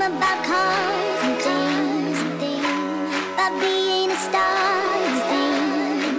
about cars and things, about being a star and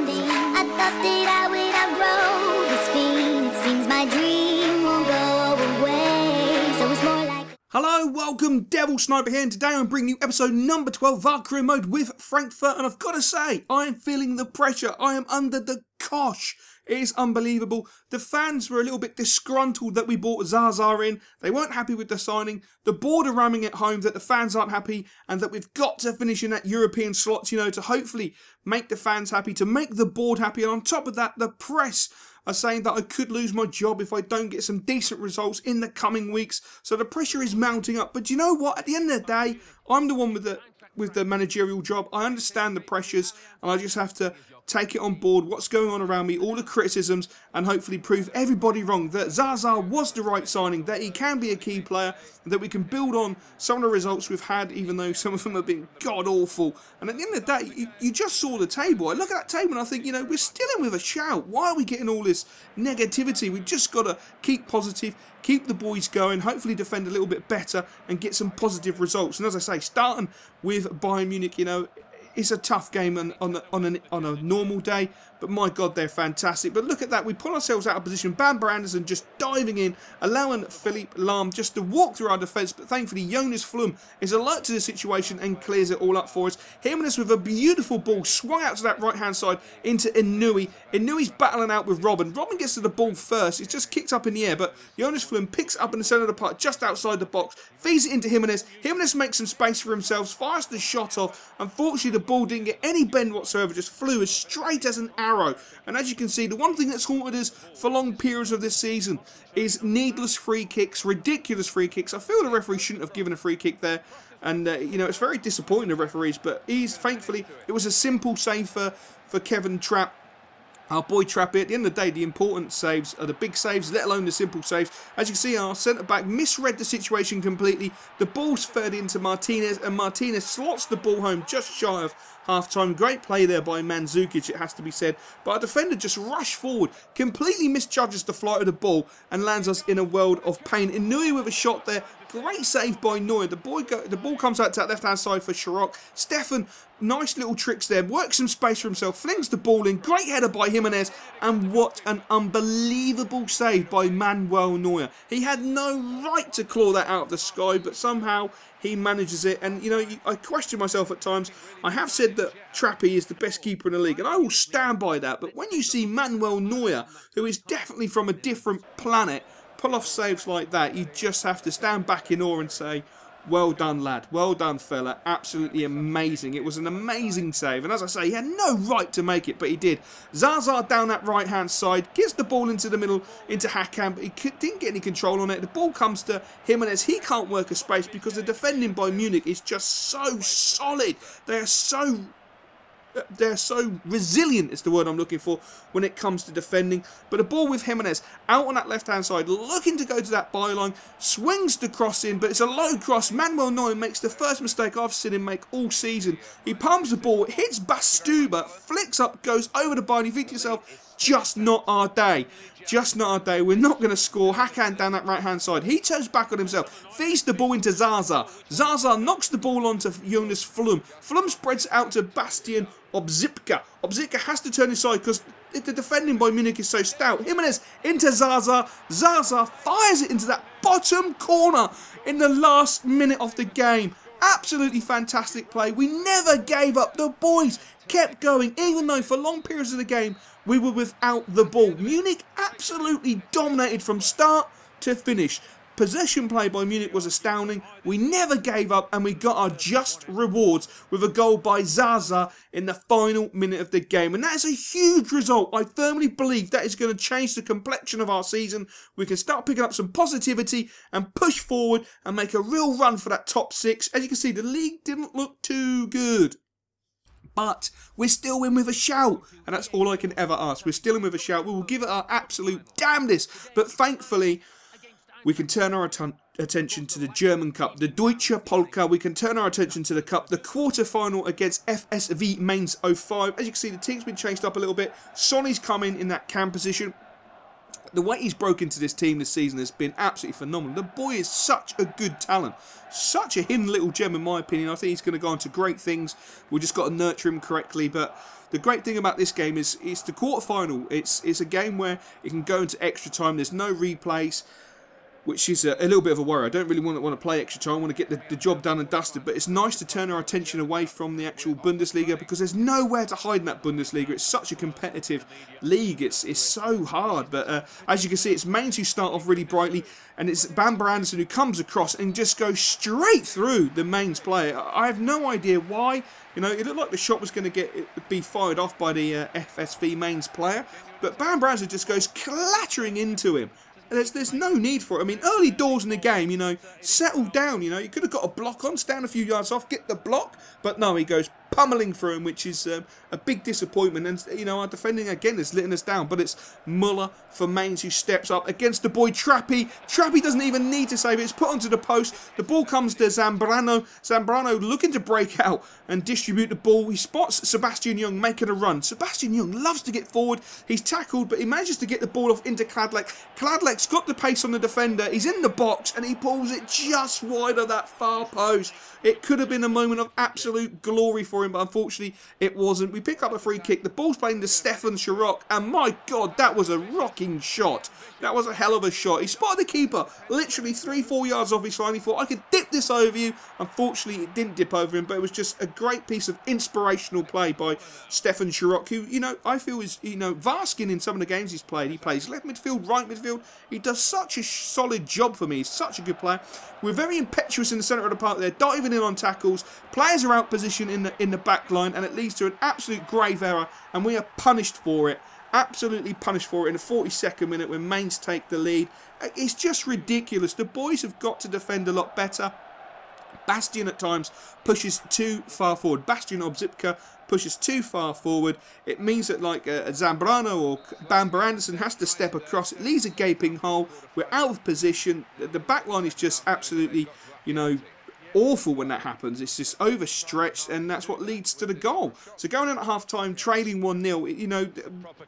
things. I thought that I would outgrow this feeling. It seems my dream won't go away, so it's more like... Hello, welcome, Devil Sniper here, and today I'm bringing you episode number 12 of our career mode with Frankfurt, and I've got to say, I am feeling the pressure. I am under the cosh. It is unbelievable. The fans were a little bit disgruntled that we bought Hellrazor in. They weren't happy with the signing. The board are ramming at home that the fans aren't happy and that we've got to finish in that European slots, you know, to hopefully make the fans happy, to make the board happy. And on top of that, the press are saying that I could lose my job if I don't get some decent results in the coming weeks. So the pressure is mounting up. But you know what? At the end of the day, I'm the one with the managerial job. I understand the pressures and I just have to take it on board, what's going on around me, all the criticisms, and hopefully prove everybody wrong that Hellrazor was the right signing, that he can be a key player, and that we can build on some of the results we've had, even though some of them have been god-awful. And at the end of the day, you just saw the table. I look at that table and I think, you know, we're still in with a shout. Why are we getting all this negativity? We've just got to keep positive, keep the boys going, hopefully defend a little bit better, and get some positive results. And as I say, starting with Bayern Munich, you know, it's a tough game on a normal day, but my God, they're fantastic. But look at that, we pull ourselves out of position. Bamber Anderson just diving in, allowing Philippe Lahm just to walk through our defence, but thankfully Jonas Flum is alert to the situation and clears it all up for us. Jimenez with a beautiful ball, swung out to that right-hand side into Annunaki. Annui's battling out with Robin. Robin gets to the ball first, it's just kicked up in the air, but Jonas Flum picks it up in the centre of the park, just outside the box, feeds it into Jimenez. Jimenez makes some space for himself, fires the shot off. Unfortunately, the ball didn't get any bend whatsoever, just flew as straight as an arrow. And as you can see, the one thing that's haunted us for long periods of this season is needless free kicks, ridiculous free kicks. I feel the referee shouldn't have given a free kick there. And, you know, it's very disappointing, the referees. But thankfully, it was a simple save for Kevin Trapp. Our boy Trappy. At the end of the day, the important saves are the big saves, let alone the simple saves. As you can see, our centre-back misread the situation completely. The ball's fed into Martinez, and Martinez slots the ball home just shy of half-time. Great play there by Mandzukic, it has to be said. But our defender just rushed forward, completely misjudges the flight of the ball, and lands us in a world of pain. Inui with a shot there. Great save by Neuer. The ball comes out to that left-hand side for Chirac. Stefan, nice little tricks there. Works some space for himself. Flings the ball in. Great header by Jimenez. And what an unbelievable save by Manuel Neuer. He had no right to claw that out of the sky, but somehow he manages it. And, you know, I question myself at times. I have said that Trappy is the best keeper in the league, and I will stand by that. But when you see Manuel Neuer, who is definitely from a different planet, pull off saves like that, you just have to stand back in awe and say, well done, lad. Well done, fella. Absolutely amazing. It was an amazing save. And as I say, he had no right to make it, but he did. Hellrazor down that right-hand side, gets the ball into the middle, into Hakan, but he didn't get any control on it. The ball comes to Jimenez. He can't work a space because the defending by Munich is just so solid. They're so resilient is the word I'm looking for when it comes to defending. But a ball with Jimenez out on that left-hand side, looking to go to that byline, swings the cross in, but it's a low cross. Manuel Neuer makes the first mistake I've seen him make all season. He palms the ball, hits Bastuba, flicks up, goes over the bar, and you think to yourself, just not our day. Just not our day. We're not going to score. Hakan down that right-hand side. He turns back on himself. Feeds the ball into Hellrazor. Hellrazor knocks the ball onto Jonas Flum. Flum spreads out to Bastian Obzipka. Obzipka has to turn inside because the defending by Munich is so stout. Jimenez into Hellrazor. Hellrazor fires it into that bottom corner in the last minute of the game. Absolutely fantastic play. We never gave up. The boys kept going, even though for long periods of the game we were without the ball. Munich absolutely dominated from start to finish. Possession play by Munich was astounding. We never gave up and we got our just rewards with a goal by Hellrazor in the final minute of the game. And that is a huge result. I firmly believe that is going to change the complexion of our season. We can start picking up some positivity and push forward and make a real run for that top six. As you can see, the league didn't look too good. But we're still in with a shout, and that's all I can ever ask. We're still in with a shout. We will give it our absolute damnedest, but thankfully we can turn our attention to the German Cup, the Deutsche Polka. We can turn our attention to the Cup, the quarter-final against FSV Mainz 05. As you can see, the team's been changed up a little bit. Sonny's come in that cam position. The way he's broken into this team this season has been absolutely phenomenal. The boy is such a good talent. Such a hidden little gem in my opinion. I think he's going to go on to great things. We've just got to nurture him correctly. But the great thing about this game is it's the quarterfinal. It's a game where it can go into extra time. There's no replays, which is a little bit of a worry. I don't really want to play extra time. I want to get the job done and dusted. But it's nice to turn our attention away from the actual Bundesliga because there's nowhere to hide in that Bundesliga. It's such a competitive league. It's so hard. But as you can see, it's Mainz who start off really brightly. And it's Bamber Anderson who comes across and just goes straight through the Mainz player. I have no idea why. You know, it looked like the shot was going to be fired off by the FSV Mainz player. But Bamber Anderson just goes clattering into him. There's no need for it. I mean, early doors in the game, you know, settle down, you know. You could have got a block on, stand a few yards off, get the block. But no, he goes pummeling through him, which is a big disappointment. And, you know, our defending, again, is letting us down. But it's Muller for Mainz who steps up against the boy Trappy. Trappy doesn't even need to save it. It's put onto the post. The ball comes to Zambrano. Zambrano looking to break out and distribute the ball. He spots Sebastian Young making a run. Sebastian Young loves to get forward. He's tackled, but he manages to get the ball off into Kladlek. Kladlek's got the pace on the defender. He's in the box, and he pulls it just wide of that far post. It could have been a moment of absolute glory for him, but unfortunately it wasn't. We pick up a free kick. The ball's playing to Stefan Sharok, and my God, that was a rocking shot. That was a hell of a shot. He spotted the keeper literally 3-4 yards off his line. He thought, I could dip this over you. Unfortunately, it didn't dip over him, but it was just a great piece of inspirational play by Stefan Sharok, who, you know, I feel is, you know, Varskin in some of the games he's played. He plays left midfield, right midfield. He does such a solid job for me. He's such a good player. We're very impetuous in the centre of the park there, diving in on tackles. Players are out position in the back line, and it leads to an absolute grave error, and we are punished for it. Absolutely punished for it in the 42nd minute when Mainz take the lead. It's just ridiculous. The boys have got to defend a lot better. Bastian at times pushes too far forward. Bastian Obzipka pushes too far forward. It means that like Zambrano or Bamber Anderson has to step across. It leaves a gaping hole. We're out of position. The back line is just absolutely, you know, awful when that happens. It's just overstretched, and that's what leads to the goal. So going in at half-time, trailing 1-0, you know,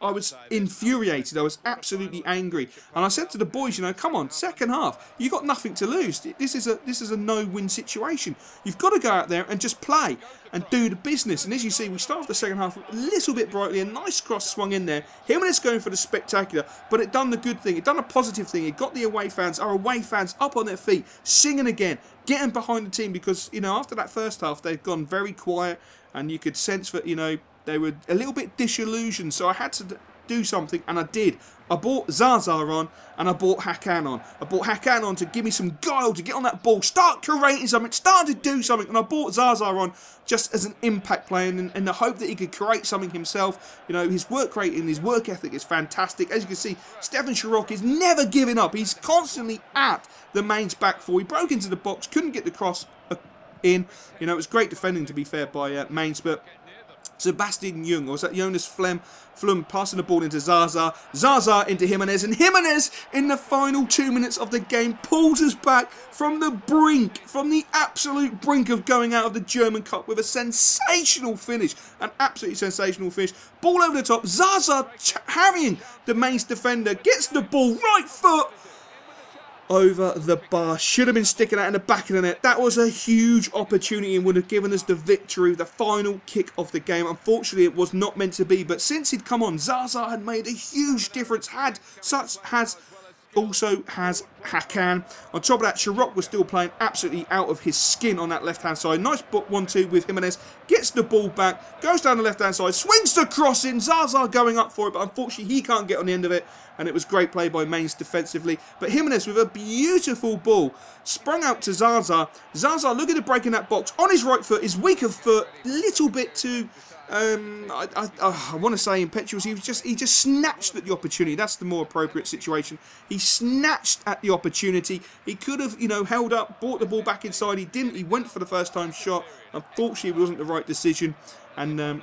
I was infuriated. I was absolutely angry. And I said to the boys, you know, come on, second half, you got nothing to lose. This is a no-win situation. You've got to go out there and just play and do the business. And as you see, we start off the second half a little bit brightly. A nice cross swung in there. Jimenez going for the spectacular, but it done the good thing. It done a positive thing. It got the away fans, our away fans, up on their feet, singing again, getting behind the team, because, you know, after that first half, they've gone very quiet, and you could sense that, you know, they were a little bit disillusioned. So I had to do something, and I did. I brought Hellrazor on, and I brought Hakan on. I brought Hakan on to give me some guile, to get on that ball, start creating something, start to do something, and I brought Hellrazor on just as an impact player in the hope that he could create something himself. You know, his work rate and his work ethic is fantastic. As you can see, Stefan Sharok is never giving up. He's constantly at the Mainz back four. He broke into the box, couldn't get the cross in. You know, it was great defending, to be fair, by Mainz, but Sebastian Young, or was that Jonas Flem passing the ball into Hellrazor, Hellrazor into Jimenez, and Jimenez in the final 2 minutes of the game pulls us back from the brink, from the absolute brink of going out of the German Cup with a sensational finish, an absolutely sensational finish. Ball over the top, Hellrazor harrying the Mainz defender, gets the ball, right foot over the bar. Should have been sticking out in the back of the net. That was a huge opportunity and would have given us the victory, the final kick of the game. Unfortunately, it was not meant to be, but since he'd come on, Hellrazor had made a huge difference, also has Hakan. On top of that, Sharok was still playing absolutely out of his skin on that left-hand side. Nice 1-2 with Jimenez. Gets the ball back, goes down the left-hand side, swings the cross in. Hellrazor going up for it, but unfortunately he can't get on the end of it. And it was great play by Mainz defensively. But Jimenez with a beautiful ball sprung out to Hellrazor. Hellrazor looking to break in that box on his right foot, his weaker foot, little bit too I want to say impetuous. He just snatched at the opportunity. That's the more appropriate situation. He snatched at the opportunity. He could have, you know, held up, brought the ball back inside. He didn't. He went for the first time shot. Unfortunately, it wasn't the right decision. And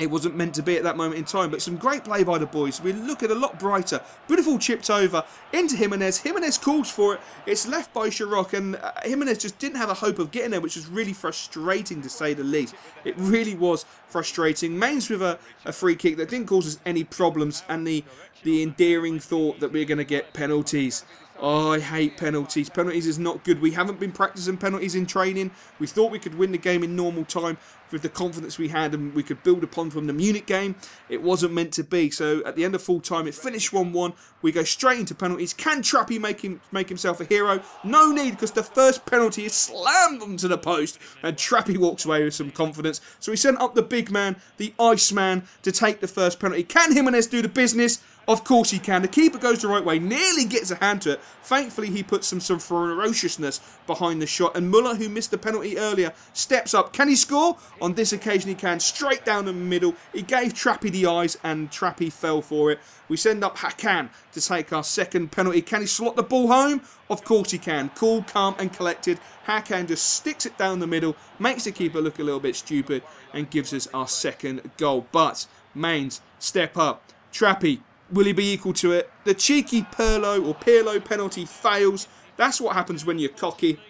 It wasn't meant to be at that moment in time, but some great play by the boys. We look at a lot brighter. Beautiful chipped over into Jimenez. Jimenez calls for it. It's left by Sharok, and Jimenez just didn't have a hope of getting there, which was really frustrating to say the least. It really was frustrating. Mainz with a free kick that didn't cause us any problems, and the endearing thought that we're going to get penalties. Oh, I hate penalties. Penalties is not good. We haven't been practicing penalties in training. We thought we could win the game in normal time with the confidence we had and we could build upon from the Munich game. It wasn't meant to be. So at the end of full time, it finished 1-1. We go straight into penalties. Can Trappy make himself a hero? No need, because the first penalty is slammed onto the post and Trappy walks away with some confidence. So he sent up the big man, the Iceman, to take the first penalty. Can Jimenez do the business? Of course he can. The keeper goes the right way, nearly gets a hand to it. Thankfully, he puts some ferociousness behind the shot. And Muller, who missed the penalty earlier, steps up. Can he score? On this occasion, he can. Straight down the middle. He gave Trappy the eyes, and Trappy fell for it. We send up Hakan to take our second penalty. Can he slot the ball home? Of course he can. Cool, calm, and collected. Hakan just sticks it down the middle, makes the keeper look a little bit stupid, and gives us our second goal. But Mainz step up. Trappy, will he be equal to it? The cheeky Pirlo penalty fails. That's what happens when you're cocky.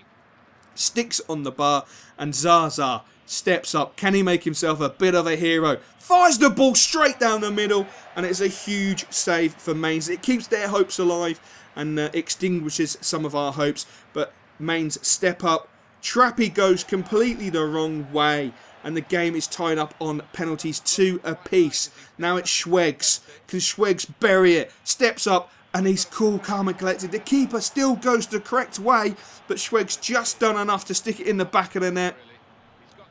Sticks on the bar, and Zaza steps up. Can he make himself a bit of a hero? Fires the ball straight down the middle, and it's a huge save for Mainz. It keeps their hopes alive and extinguishes some of our hopes. But Mainz step up. Trappy goes completely the wrong way, and the game is tied up on penalties 2 apiece. Now it's Schwegs. Can Schwegs bury it? Steps up, and he's cool, calm, and collected. The keeper still goes the correct way, but Schwegs just done enough to stick it in the back of the net.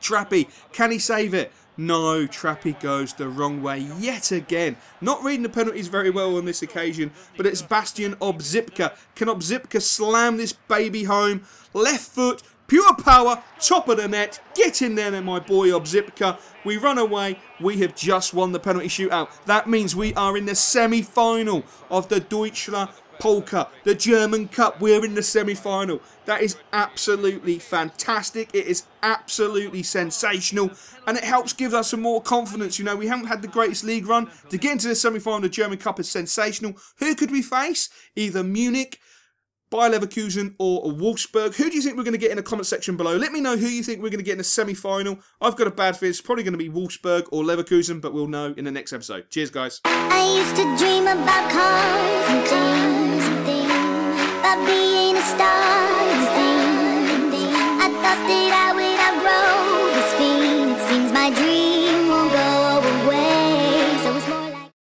Trappy, can he save it? No, Trappy goes the wrong way yet again. Not reading the penalties very well on this occasion, but it's Bastian Obzipka. Can Obzipka slam this baby home? Left foot, pure power, top of the net. Get in there then, my boy Obzipka. We run away. We have just won the penalty shootout. That means we are in the semi-final of the Deutscher Polka, the German Cup. We're in the semi-final. That is absolutely fantastic. It is absolutely sensational, and it helps give us some more confidence. You know, we haven't had the greatest league run. To get into the semi-final of the German Cup is sensational. Who could we face? Either Munich, Bayer Leverkusen, or Wolfsburg. Who do you think we're going to get in the comment section below? Let me know who you think we're going to get in the semi-final. I've got a bad feeling it's probably going to be Wolfsburg or Leverkusen, but we'll know in the next episode. Cheers, guys. I used to dream about cars and things, about being a star and things. I thought that